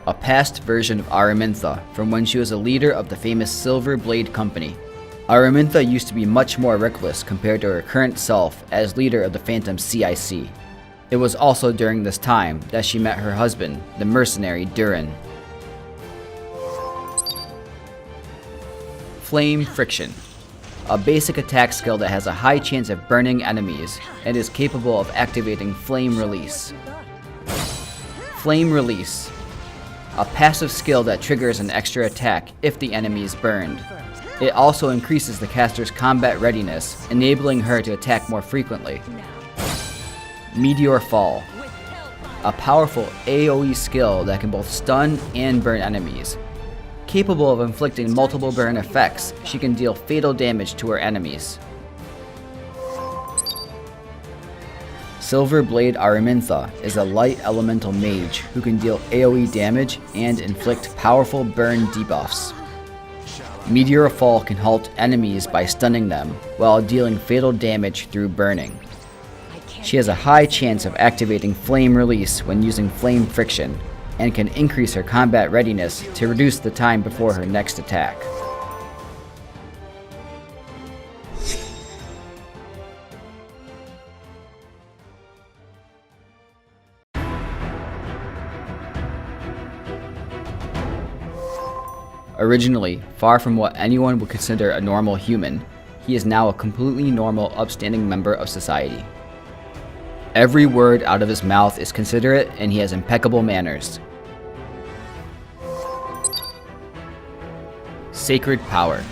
A past version of Aramintha from when she was a leader of the famous Silver Blade Company. Aramintha used to be much more reckless compared to her current self as leader of the Phantom CIC. It was also during this time that she met her husband, the mercenary Durin. Flame Friction. A basic attack skill that has a high chance of burning enemies and is capable of activating Flame Release. Flame Release. A passive skill that triggers an extra attack if the enemy is burned. It also increases the caster's combat readiness, enabling her to attack more frequently. Meteor Fall. A powerful AoE skill that can both stun and burn enemies. Capable of inflicting multiple burn effects, she can deal fatal damage to her enemies. Silver Blade Aramintha is a light elemental mage who can deal AoE damage and inflict powerful burn debuffs. Meteor Fall can halt enemies by stunning them while dealing fatal damage through burning. She has a high chance of activating Flame Release when using Flame Friction, and can increase her combat readiness to reduce the time before her next attack. Originally, far from what anyone would consider a normal human, he is now a completely normal, upstanding member of society. Every word out of his mouth is considerate and he has impeccable manners. Sacred Power.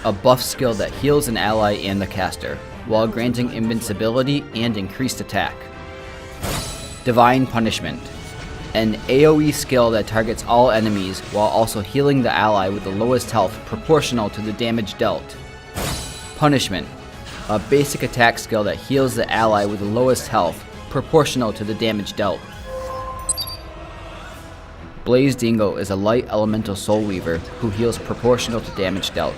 A buff skill that heals an ally and the caster, while granting invincibility and increased attack. Divine Punishment. An AoE skill that targets all enemies while also healing the ally with the lowest health proportional to the damage dealt. Punishment. A basic attack skill that heals the ally with the lowest health proportional to the damage dealt. Blaze Dingo is a light elemental soul weaver who heals proportional to damage dealt.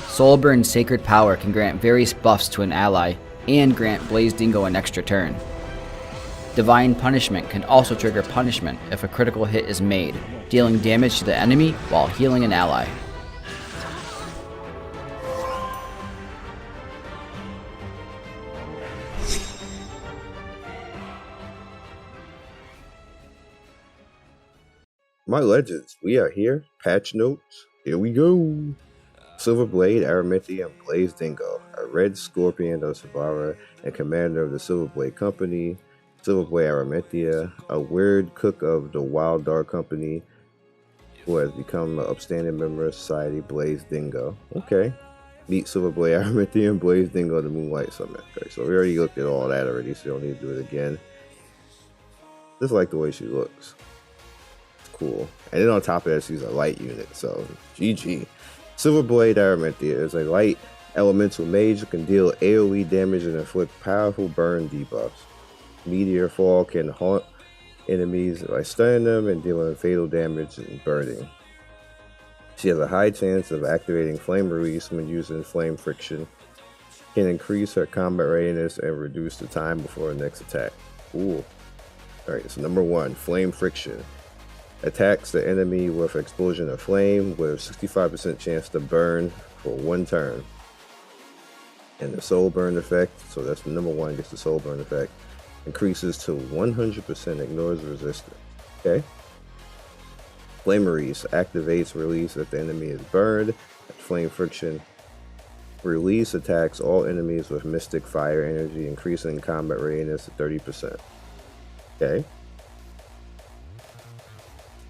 Soulburn's Sacred Power can grant various buffs to an ally and grant Blaze Dingo an extra turn. Divine Punishment can also trigger punishment if a critical hit is made, dealing damage to the enemy while healing an ally. My legends, we are here. Patch notes. Here we go. Silver Blade, Aramintha, and Blaze Dingo, a red scorpion of Savara and commander of the Silver Blade Company. Silver Blade Aramintha, a weird cook of the Wild Dark Company, who has become an upstanding member of society. Blaze Dingo. Okay. Meet Silver Blade Aramintha and Blaze Dingo at the Moonlight Summit. Okay, so we already looked at all that already, so you don't need to do it again. Just like the way she looks. Cool. And then on top of that, she's a light unit, so GG. Silver Blade Aramintha is a light elemental mage who can deal AoE damage and inflict powerful burn debuffs. Meteor Fall can haunt enemies by stunning them and dealing fatal damage and burning. She has a high chance of activating Flame Release when using Flame Friction. Can increase her combat readiness and reduce the time before her next attack. Cool. Alright, so number 1, Flame Friction. Attacks the enemy with explosion of flame with 65% chance to burn for 1 turn. And the soul burn effect, so that's the number 1, gets the soul burn effect, increases to 100%, ignores resistance. Okay. Flame Release activates release if the enemy is burned. Flame Friction. Release attacks all enemies with mystic fire energy, increasing combat readiness to 30%. Okay.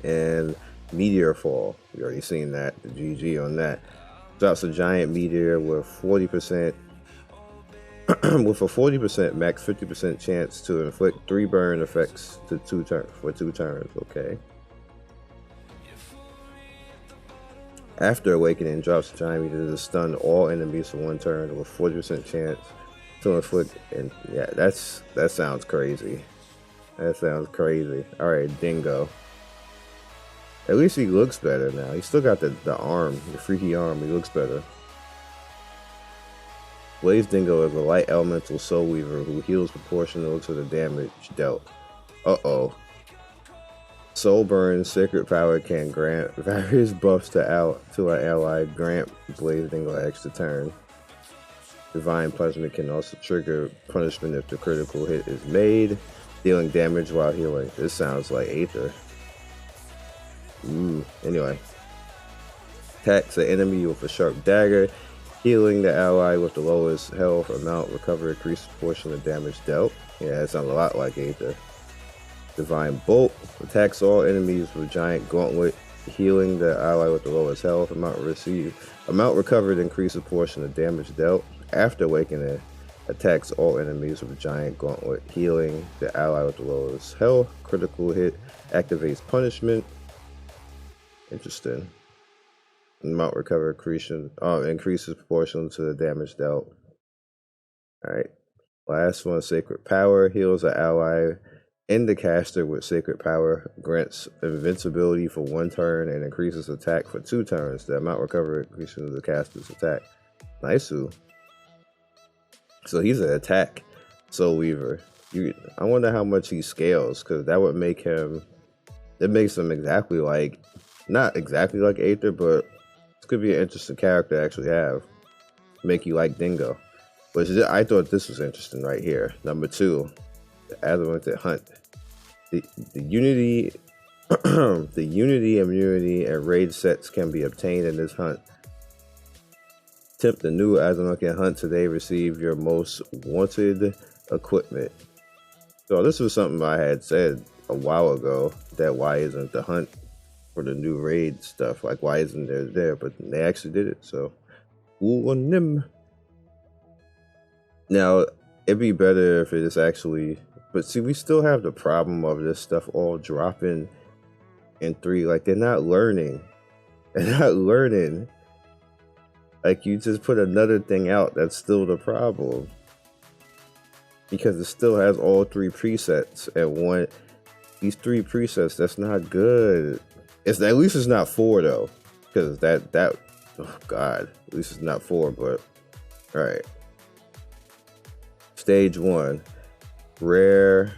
And Meteor Fall, we already seen that, the GG on that. Drops a giant meteor with 40% with a 40% max 50% chance to inflict 3 burn effects to 2 turns. Okay. After awakening, drops a giant meteor to stun all enemies for 1 turn with 40% chance to inflict. And yeah, that sounds crazy. That sounds crazy. All right, Dingo. At least he looks better now. He still got the arm, the freaky arm. He looks better. Blaze Dingo is a light elemental soul weaver who heals proportional to the damage dealt. Uh-oh. Soul Burn Sacred Power can grant various buffs to an ally. Grant Blaze Dingo an extra turn. Divine Punishment can also trigger punishment if the critical hit is made, dealing damage while healing. This sounds like Aether. Anyway. Attacks the enemy with a sharp dagger, healing the ally with the lowest health amount. Recover increased portion of damage dealt. Yeah, that sounds a lot like Aether. Divine Bolt attacks all enemies with giant gauntlet, healing the ally with the lowest health. Amount recovered increases portion of damage dealt. After awakening, attacks all enemies with giant gauntlet, healing the ally with the lowest health. Critical hit activates punishment. Interesting. Amount recovered increases proportional to the damage dealt. Alright. Last one, Sacred Power heals an ally and the caster with Sacred Power, grants invincibility for 1 turn and increases attack for 2 turns. The amount recovered increases the caster's attack. Nice. So he's an attack Soul Weaver. I wonder how much he scales, because that would make him. It makes him exactly like, not exactly like Aether, but this could be an interesting character to actually have. Make you like Dingo. But I thought this was interesting right here. Number 2, the Azamanak Hunt. The Unity, the Unity, Immunity, and Raid sets can be obtained in this hunt. Attempt the new Azamanak Hunt today. Receive your most wanted equipment. So this was something I had said a while ago, that why isn't the hunt for the new raid stuff, like why isn't it there? But they actually did it, so ooh on them. Now it'd be better if it is actually, but see, we still have the problem of this stuff all dropping in 3. Like they're not learning. Like you just put another thing out, that's still the problem. Because it still has all 3 presets and these 3 presets, that's not good. At least it's not 4 though. Because that oh god, at least it's not 4, but alright. Stage 1. Rare.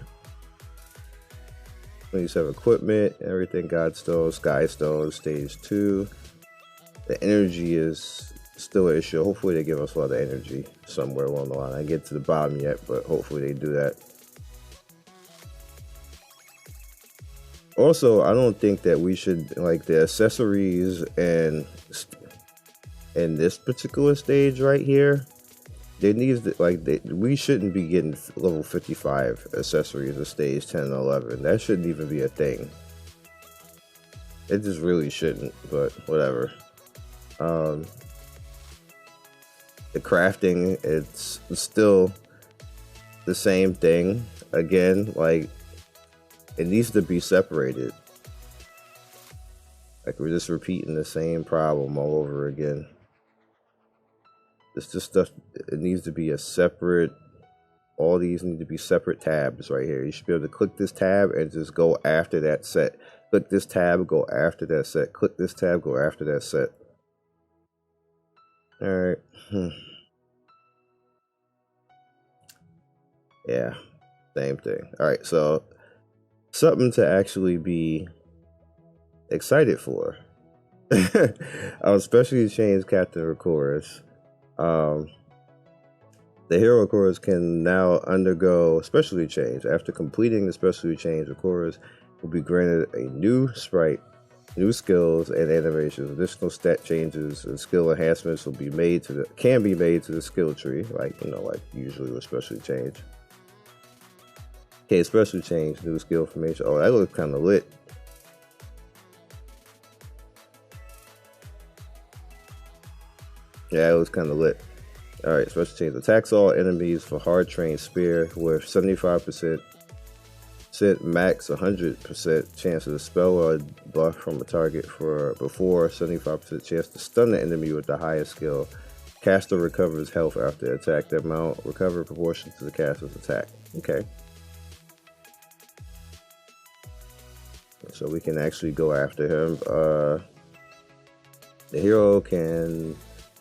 27 equipment, everything, Godstone, Skystone. Stage 2. The energy is still an issue. Hopefully they give us a lot of energy somewhere along the line. I didn't get to the bottom yet, but hopefully they do that. Also, I don't think that we should, like, the accessories and in this particular stage right here, they need we shouldn't be getting level 55 accessories at stage 10 and 11. That shouldn't even be a thing. It just really shouldn't, but whatever. The crafting, it's still the same thing. Again, like, it needs to be separated. Like, we're just repeating the same problem all over again. It's just stuff, it needs to be a separate, all these need to be separate tabs right here. You should be able to click this tab and just go after that set. Click this tab, go after that set. Click this tab, go after that set. Alright. Yeah, same thing. Alright, so something to actually be excited for. Especially change Captain Rikoris. The hero Rikoris can now undergo specialty change. After completing the specialty change, Rikoris will be granted a new sprite, new skills and animations. Additional stat changes and skill enhancements will be made can be made to the skill tree, like like usually with specialty change. Okay, special change, new skill formation. Oh, that looks kind of lit. Yeah, it looks kind of lit. Alright, special change. Attacks all enemies for hard trained spear with 75% max 100% chance of spell or buff from a target before 75% chance to stun the enemy with the highest skill. Caster recovers health after attack. The amount recovered proportion to the caster's attack. Okay. so we can actually go after him. The hero can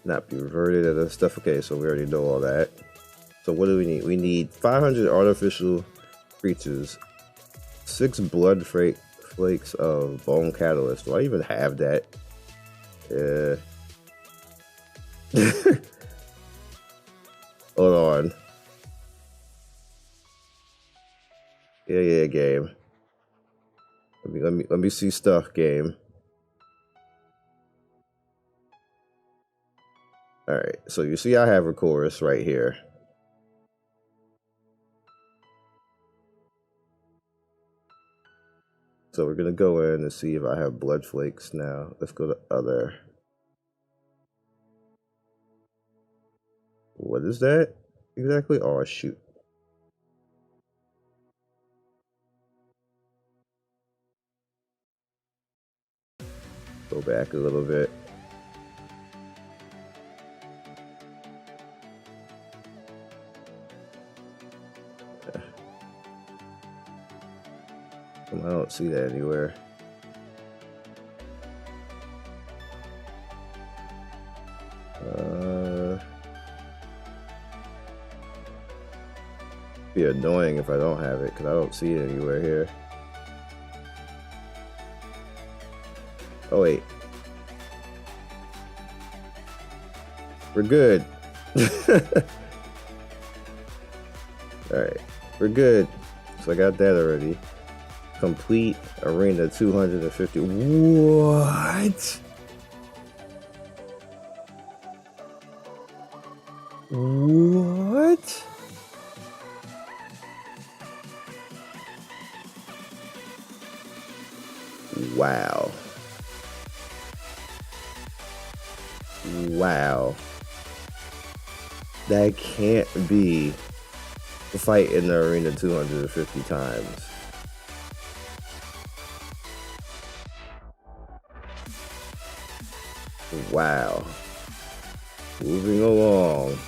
not be reverted and stuff. Okay, so we already know all that. So what do we need? We need 500 artificial creatures, 6 blood flakes of bone catalyst. Do I even have that? Yeah. Hold on. Yeah, game. Let me see stuff, game. All right. So you see, I have Rikoris right here. So we're gonna go in and see if I have blood flakes now. Let's go to other. What is that exactly? Oh shoot. Go back a little bit. I don't see that anywhere. Be annoying if I don't have it because I don't see it anywhere here. Oh wait, we're good. All right, we're good. So I got that already. Complete arena 250. What? What? Wow. Wow. That can't be a fight in the arena 250 times. Wow. Moving along.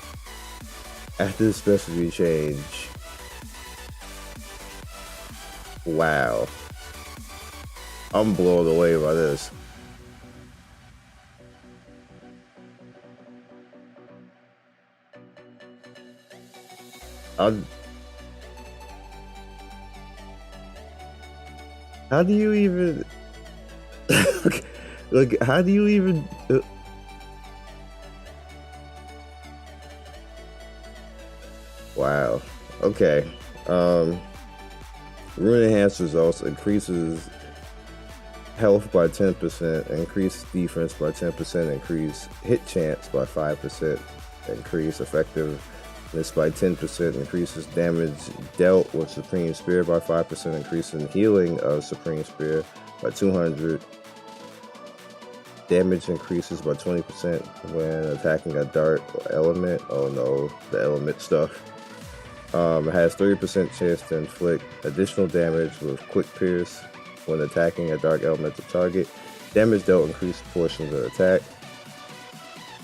After the specialty change. Wow. I'm blown away by this. How do you even... Like, how do you even... Wow. Okay. Rune Enhanced results increases health by 10%, increase defense by 10%, increase hit chance by 5%, increase effectiveness by 10%, increases damage dealt with Supreme Spear by 5%, increase in healing of Supreme Spear by 200. Damage increases by 20% when attacking a dark element. Oh no, the element stuff. It has 30% chance to inflict additional damage with Quick Pierce when attacking a dark elemental target. Damage dealt increased portions of attack.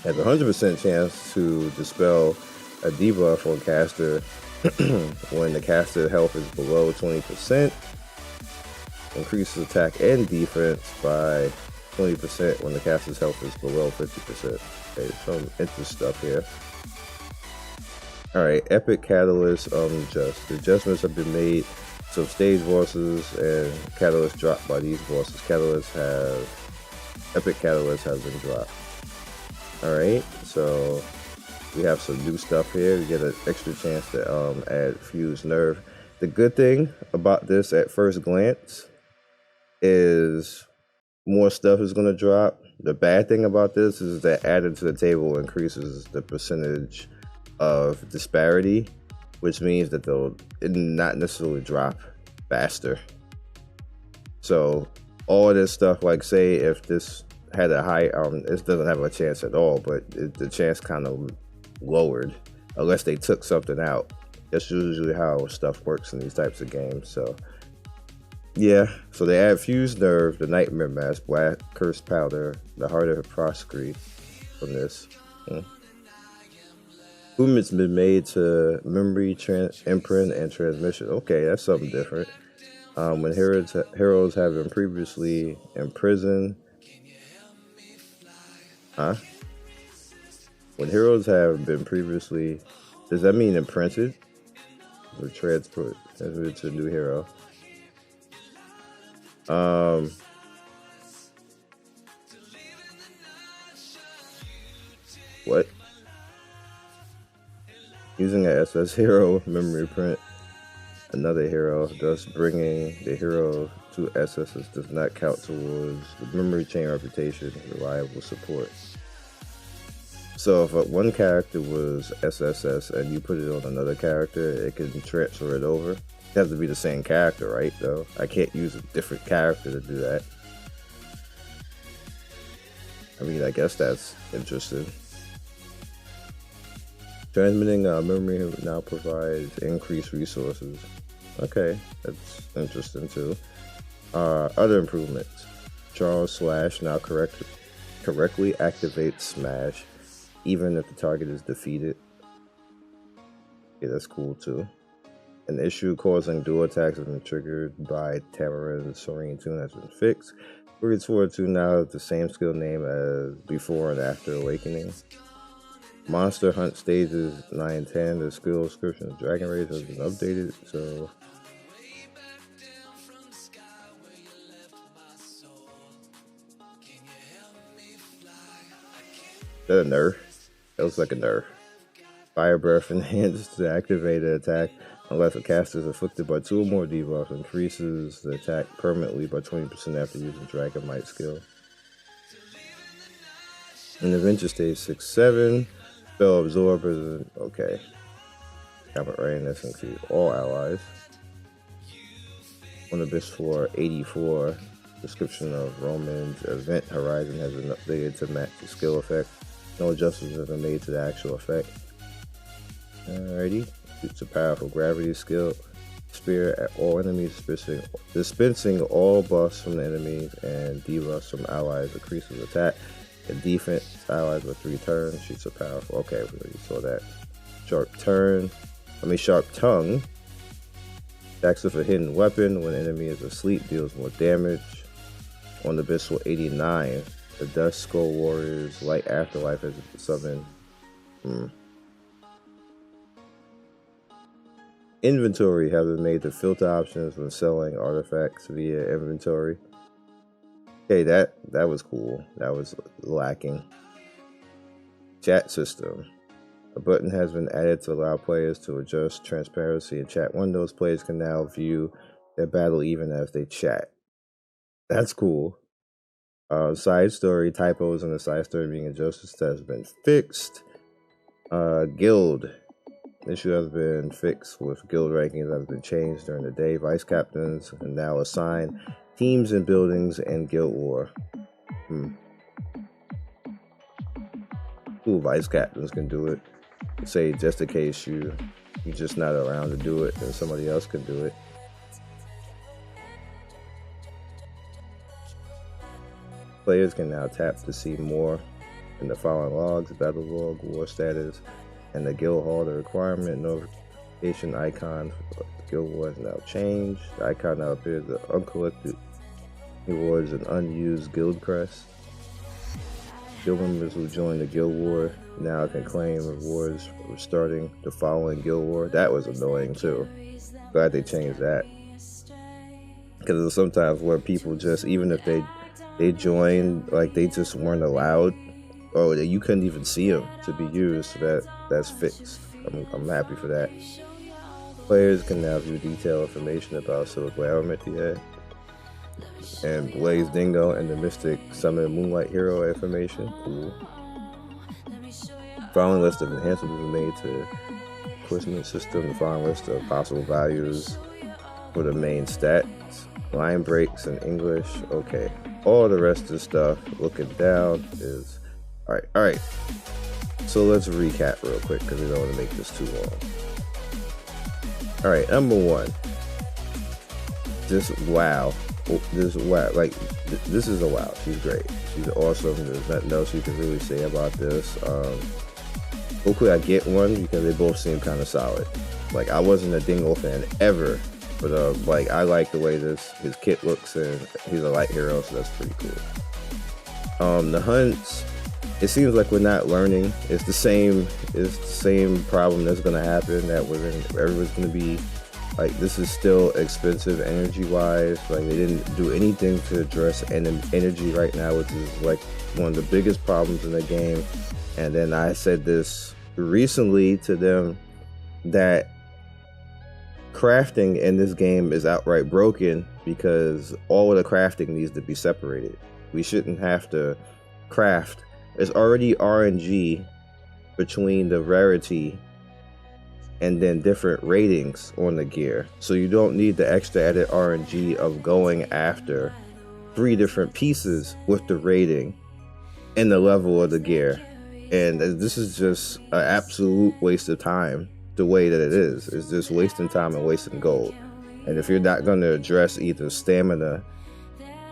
Has a 100% chance to dispel a debuff on caster when the caster health is below 20%. Increases attack and defense by 20% when the caster's health is below 50%. Okay, some interesting stuff here. Alright, Epic Catalyst adjustments have been made. So stage bosses and catalysts dropped by these bosses. Epic Catalyst has been dropped. Alright, so we have some new stuff here. We get an extra chance to add Fused Nerve. The good thing about this at first glance is more stuff is going to drop. The bad thing about this is that added to the table increases the percentage of disparity, which means that they'll not necessarily drop faster. So all this stuff, like say if this had a high, this doesn't have a chance at all, but the chance kind of lowered unless they took something out. That's usually how stuff works in these types of games. So yeah, so they add Fused Nerve, the Nightmare Mask, Black Curse Powder, the Heart of Hippocrates from this. Improvements been made to memory, imprint, and transmission. Okay, that's something different. When heroes have been previously imprisoned, huh? When heroes have been previously, does that mean imprinted? Or transferred to a new hero? What? Using an SS hero memory print another hero, thus bringing the hero to SS's does not count towards the memory chain reputation reliable support. So if one character was SSS and you put it on another character, it can transfer it over. It has to be the same character, right? Though I can't use a different character to do that. I mean, I guess that's interesting. Transmitting memory now provides increased resources. Okay, that's interesting too. Other improvements. Charles Slash now correctly activates Smash even if the target is defeated. Yeah, that's cool too. An issue causing dual attacks has been triggered by Tamarin's Serene Tune has been fixed. Brigade Sword 2 now has the same skill name as before and after Awakening. Monster Hunt stages 9 and 10, the skill description of Dragon Rage has been updated, so is that a nerf? That looks like a nerf. Fire Breath enhanced to activate an attack unless a caster is afflicted by 2 or more debuffs, increases the attack permanently by 20% after using Dragon Might skill. In Adventure Stage 6-7, Spell Absorb is okay. Combat Readiness includes all allies. On Abyss 4, 84, description of Roman's event horizon has been updated to match the skill effect. No adjustments have been made to the actual effect. Alrighty, it's a powerful gravity skill. Spear at all enemies, dispensing all buffs from the enemies and debuffs from allies, increases attack and defense. Allies with 3 turns. Shoots are powerful. Okay, we already saw that. Sharp tongue. Attacks with a hidden weapon when enemy is asleep, deals more damage. On the Abyss 89, the Dust Skull Warriors Light Afterlife has been summoned. Inventory has been made to filter options when selling artifacts via inventory. Okay, that was cool. That was lacking. Chat system. A button has been added to allow players to adjust transparency in chat windows. Players can now view their battle even as they chat. That's cool. Side story typos in the side story being adjusted has been fixed. Guild issue has been fixed with guild rankings that have been changed during the day. Vice captains can now assign teams and buildings and guild war. Cool, vice captains can do it. Say just in case you're just not around to do it, then somebody else can do it. Players can now tap to see more in the following logs: battle log, war status, and the guild hall. The requirement notification icon for the guild war has now changed. The icon now appears as uncollected rewards and unused guild crest. Guild members who join the guild war now can claim rewards for starting the following guild war. That was annoying too. Glad they changed that. Because there's sometimes where people just, even if they joined, like they just weren't allowed, or you couldn't even see them to be used. So that's fixed. I'm happy for that. Players can now view detailed information about Aramintha and Blaze Dingo and the Mystic Summon Moonlight hero information. Cool. Following list of enhancements is made to equipment system. The following list of possible values for the main stats. Line breaks in English. Okay. All the rest of the stuff looking down is alright. So let's recap real quick because we don't want to make this too long. Alright, number 1. This is a wow. She's great. She's awesome. There's nothing else you can really say about this. Hopefully I get one because they both seem kind of solid. Like, I wasn't a Dingo fan ever But like I like the way his kit looks, and he's a light hero, so that's pretty cool. The hunts, it seems like we're not learning. It's the same problem that's gonna happen, that everyone's gonna be like, this is still expensive energy wise. Like they didn't do anything to address energy right now, which is like one of the biggest problems in the game. And then I said this recently to them, that crafting in this game is outright broken, because all of the crafting needs to be separated. We shouldn't have to craft. There's already RNG between the rarity and then different ratings on the gear, so you don't need the extra added RNG of going after 3 different pieces with the rating and the level of the gear. And this is just an absolute waste of time. The way that it is, it's just wasting time and wasting gold. And if you're not going to address either stamina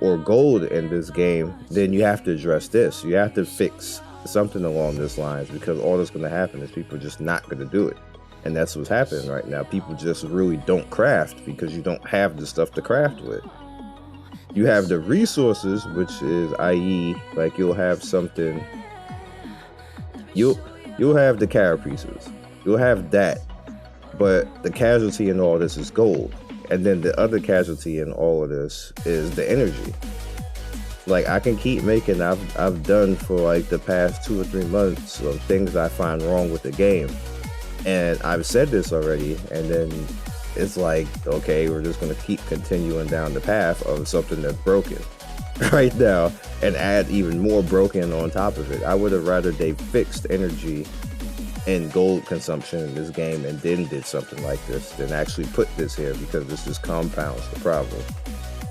or gold in this game, then you have to address this. You have to fix something along these lines, because all that's going to happen is people are just not going to do it. And that's what's happening right now. People just really don't craft because you don't have the stuff to craft with. You have the resources, which is, i.e., like you'll have something, you'll have the carapaces, you'll have that, but the casualty in all this is gold. And then the other casualty in all of this is the energy. Like I can keep making, I've done for like the past 2 or 3 months of things I find wrong with the game. And I've said this already, and then it's like, okay, we're just going to keep continuing down the path of something that's broken right now and add even more broken on top of it. I would have rather they fixed energy and gold consumption in this game and then did something like this than actually put this here, because this just compounds the problem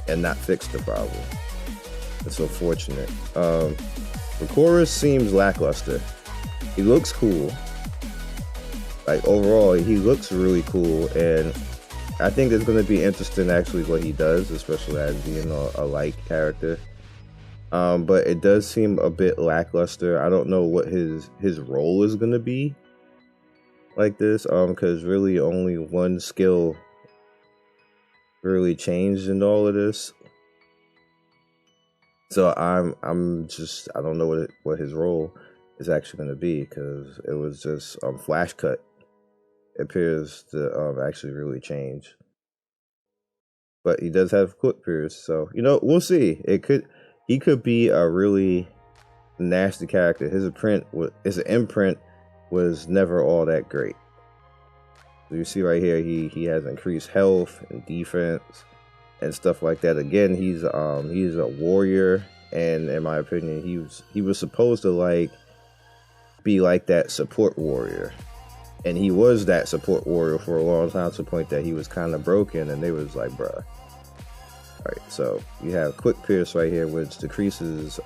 and not fix the problem. It's unfortunate. Rikoris seems lackluster. He looks cool. Like overall, he looks really cool, and I think it's going to be interesting actually what he does, especially as being a light character. But it does seem a bit lackluster. I don't know what his role is going to be like this, because really only one skill really changed in all of this. So I don't know what his role is actually going to be, because it was just flash cut. It appears to actually really change. But he does have quick pierce, so we'll see. He could be a really nasty character. His imprint was never all that great. So you see right here, he has increased health and defense and stuff like that. Again, he's a warrior, and in my opinion, he was supposed to be like that support warrior. And he was that support warrior for a long time, to the point that he was kind of broken, and they was like, bruh. Alright, so you have quick pierce right here, which decreases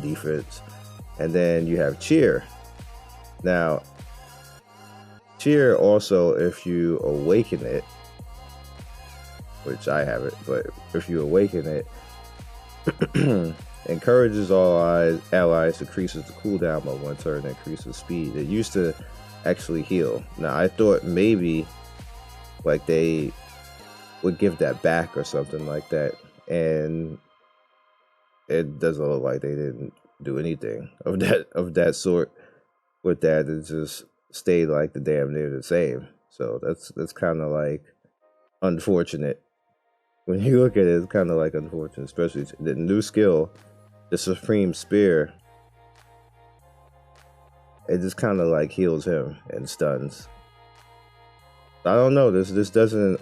defense. And then you have cheer. Now, cheer also, if you awaken it, which I haven't, but if you awaken it, encourages all allies, decreases the cooldown by 1 turn, increases speed. It used to actually heal. Now I thought maybe like they would give that back or something like that, and it doesn't look like they didn't do anything of that sort with that. It just stayed like the damn near the same. So that's kind of like unfortunate. When you look at it, it's kind of like unfortunate, especially the new skill, the Supreme Spear. It just kind of like heals him and stuns. I don't know. This doesn't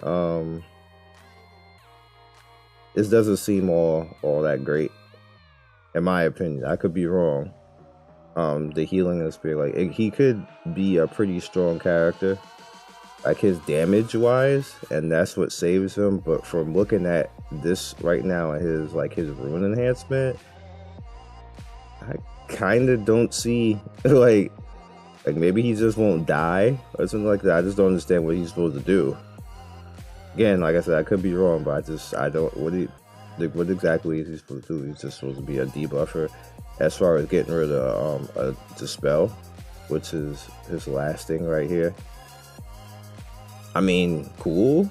seem all that great, in my opinion. I could be wrong. The healing of the spear, he could be a pretty strong character, like his damage wise, and that's what saves him. But from looking at this right now, his rune enhancement, I kind of don't see like maybe he just won't die or something like that. I just don't understand what he's supposed to do. Again, like I said, I could be wrong, but I don't. What exactly is he supposed to do? He's just supposed to be a debuffer, as far as getting rid of the spell, which is his last thing right here. I mean, cool.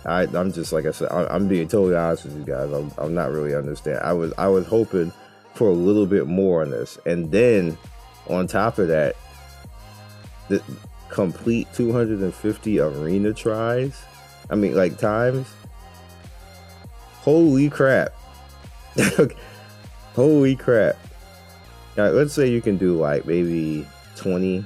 I'm just like I said. I'm being totally honest with you guys. I'm not really understanding. I was hoping for a little bit more on this, and then on top of that, the complete 250 arena tries. I mean, like times. Holy crap! Holy crap! Now, let's say you can do like maybe 20